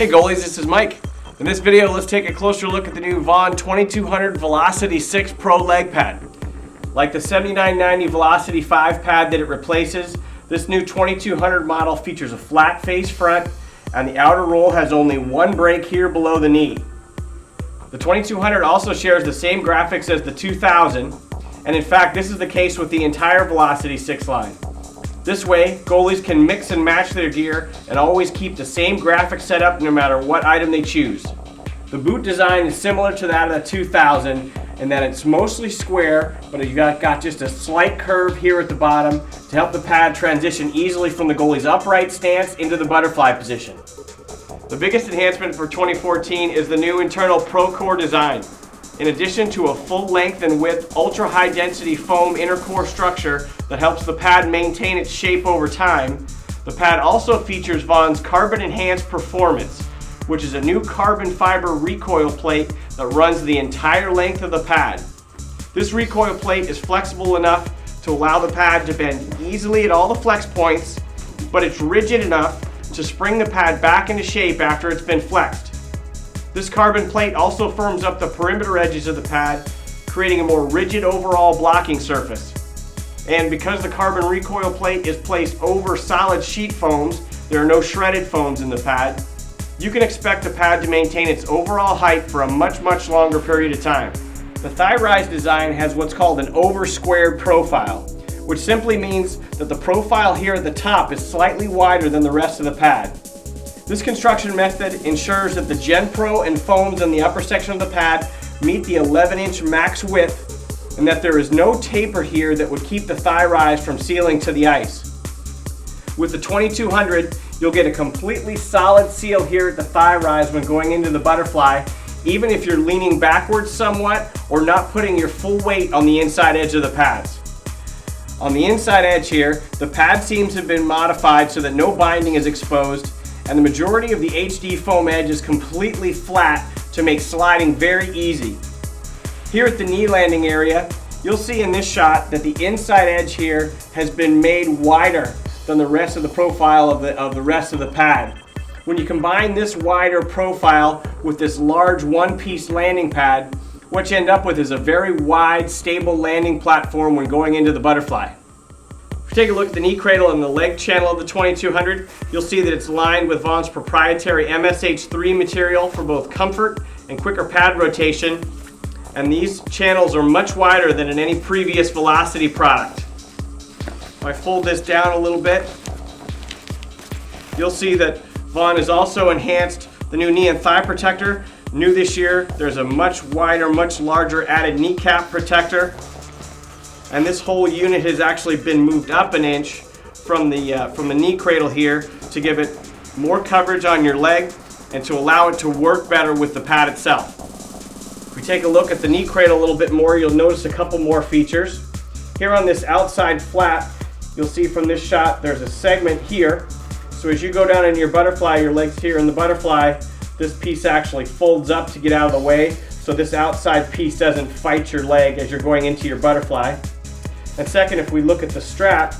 Hey goalies, this is Mike. In this video, let's take a closer look at the new Vaughn 2200 Velocity 6 Pro leg pad. Like the 7990 Velocity 5 pad that it replaces, this new 2200 model features a flat face front and the outer roll has only one break here below the knee. The 2200 also shares the same graphics as the 2000, and in fact this is the case with the entire Velocity 6 line. This way, goalies can mix and match their gear and always keep the same graphic setup no matter what item they choose. The boot design is similar to that of the 2000 in that it's mostly square, but you've got just a slight curve here at the bottom to help the pad transition easily from the goalie's upright stance into the butterfly position. The biggest enhancement for 2014 is the new internal Pro Core design. In addition to a full length and width ultra high density foam inner core structure that helps the pad maintain its shape over time, the pad also features Vaughn's Carbon Enhanced Performance, which is a new carbon fiber recoil plate that runs the entire length of the pad. This recoil plate is flexible enough to allow the pad to bend easily at all the flex points, but it's rigid enough to spring the pad back into shape after it's been flexed. This carbon plate also firms up the perimeter edges of the pad, creating a more rigid overall blocking surface. And because the carbon recoil plate is placed over solid sheet foams, there are no shredded foams in the pad, you can expect the pad to maintain its overall height for a much longer period of time. The thigh rise design has what's called an over-squared profile, which simply means that the profile here at the top is slightly wider than the rest of the pad. This construction method ensures that the Gen Pro and foams in the upper section of the pad meet the 11-inch max width and that there is no taper here that would keep the thigh rise from sealing to the ice. With the 2200, you'll get a completely solid seal here at the thigh rise when going into the butterfly, even if you're leaning backwards somewhat or not putting your full weight on the inside edge of the pads. On the inside edge here, the pad seams have been modified so that no binding is exposed, and the majority of the HD foam edge is completely flat to make sliding very easy. Here at the knee landing area, you'll see in this shot that the inside edge here has been made wider than the rest of the profile of the rest of the pad. When you combine this wider profile with this large one-piece landing pad, what you end up with is a very wide, stable landing platform when going into the butterfly. If you take a look at the knee cradle and the leg channel of the 2200, you'll see that it's lined with Vaughn's proprietary MSH3 material for both comfort and quicker pad rotation, and these channels are much wider than in any previous Velocity product. If I fold this down a little bit, you'll see that Vaughn has also enhanced the new knee and thigh protector. New this year, there's a much wider, much larger added kneecap protector. And this whole unit has actually been moved up an inch from the knee cradle here to give it more coverage on your leg and to allow it to work better with the pad itself. If we take a look at the knee cradle a little bit more, you'll notice a couple more features. Here on this outside flap, you'll see from this shot there's a segment here. So as you go down into your butterfly, your leg's here in the butterfly, this piece actually folds up to get out of the way, so this outside piece doesn't fight your leg as you're going into your butterfly. And second, if we look at the strap,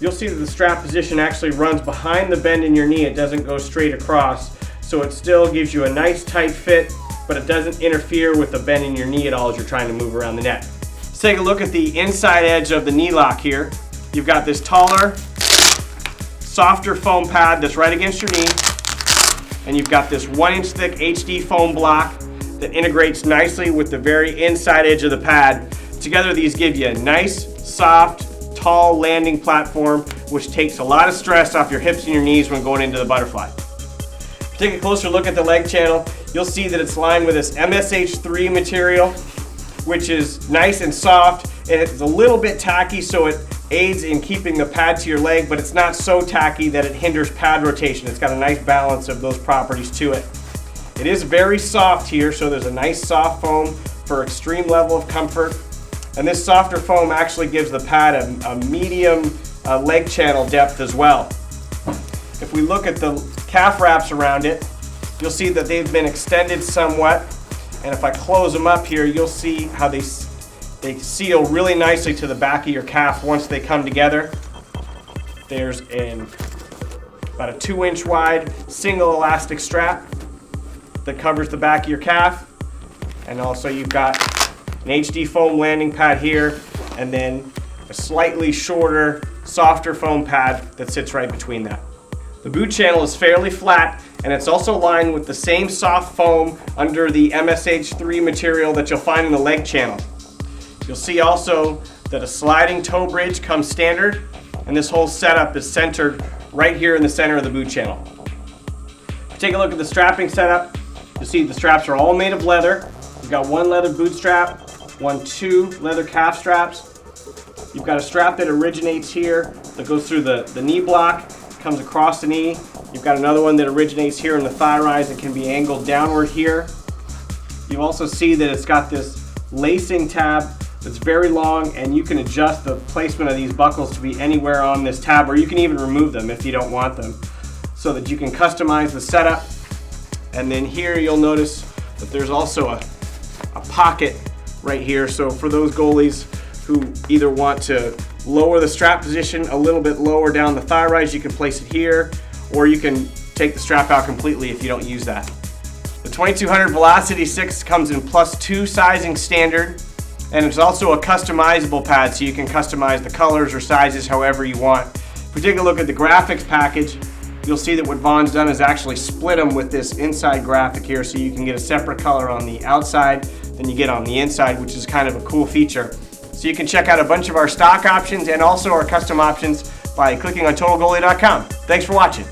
you'll see that the strap position actually runs behind the bend in your knee. It doesn't go straight across, so it still gives you a nice tight fit, but it doesn't interfere with the bend in your knee at all as you're trying to move around the net. Let's take a look at the inside edge of the knee lock here. You've got this taller, softer foam pad that's right against your knee, and you've got this 1-inch thick HD foam block that integrates nicely with the very inside edge of the pad. Together these give you a nice, soft, tall landing platform which takes a lot of stress off your hips and your knees when going into the butterfly. If you take a closer look at the leg channel, you'll see that it's lined with this MSH3 material, which is nice and soft, and it's a little bit tacky, so it aids in keeping the pad to your leg, but it's not so tacky that it hinders pad rotation. It's got a nice balance of those properties to it. It is very soft here, so there's a nice soft foam for extreme level of comfort. And this softer foam actually gives the pad a medium leg channel depth as well. If we look at the calf wraps around it, you'll see that they've been extended somewhat. And if I close them up here, you'll see how they seal really nicely to the back of your calf once they come together. There's about a 2-inch wide single elastic strap that covers the back of your calf. And also you've got an HD foam landing pad here, and then a slightly shorter, softer foam pad that sits right between that. The boot channel is fairly flat, and it's also lined with the same soft foam under the MSH3 material that you'll find in the leg channel. You'll see also that a sliding toe bridge comes standard, and this whole setup is centered right here in the center of the boot channel. If you take a look at the strapping setup, you'll see the straps are all made of leather. You've got one leather boot strap, two leather calf straps. You've got a strap that originates here that goes through the knee block, comes across the knee. You've got another one that originates here in the thigh rise and can be angled downward here. You also see that it's got this lacing tab that's very long, and you can adjust the placement of these buckles to be anywhere on this tab, or you can even remove them if you don't want them, so that you can customize the setup. And then here you'll notice that there's also a pocket right here, so for those goalies who either want to lower the strap position a little bit lower down the thigh rise, you can place it here, or you can take the strap out completely if you don't use that. The 2200 Velocity 6 comes in +2 sizing standard, and it's also a customizable pad, so you can customize the colors or sizes however you want. If we take a look at the graphics package, you'll see that what Vaughn's done is actually split them with this inside graphic here, so you can get a separate color on the outside than you get on the inside, which is kind of a cool feature. So you can check out a bunch of our stock options and also our custom options by clicking on TotalGoalie.com. Thanks for watching.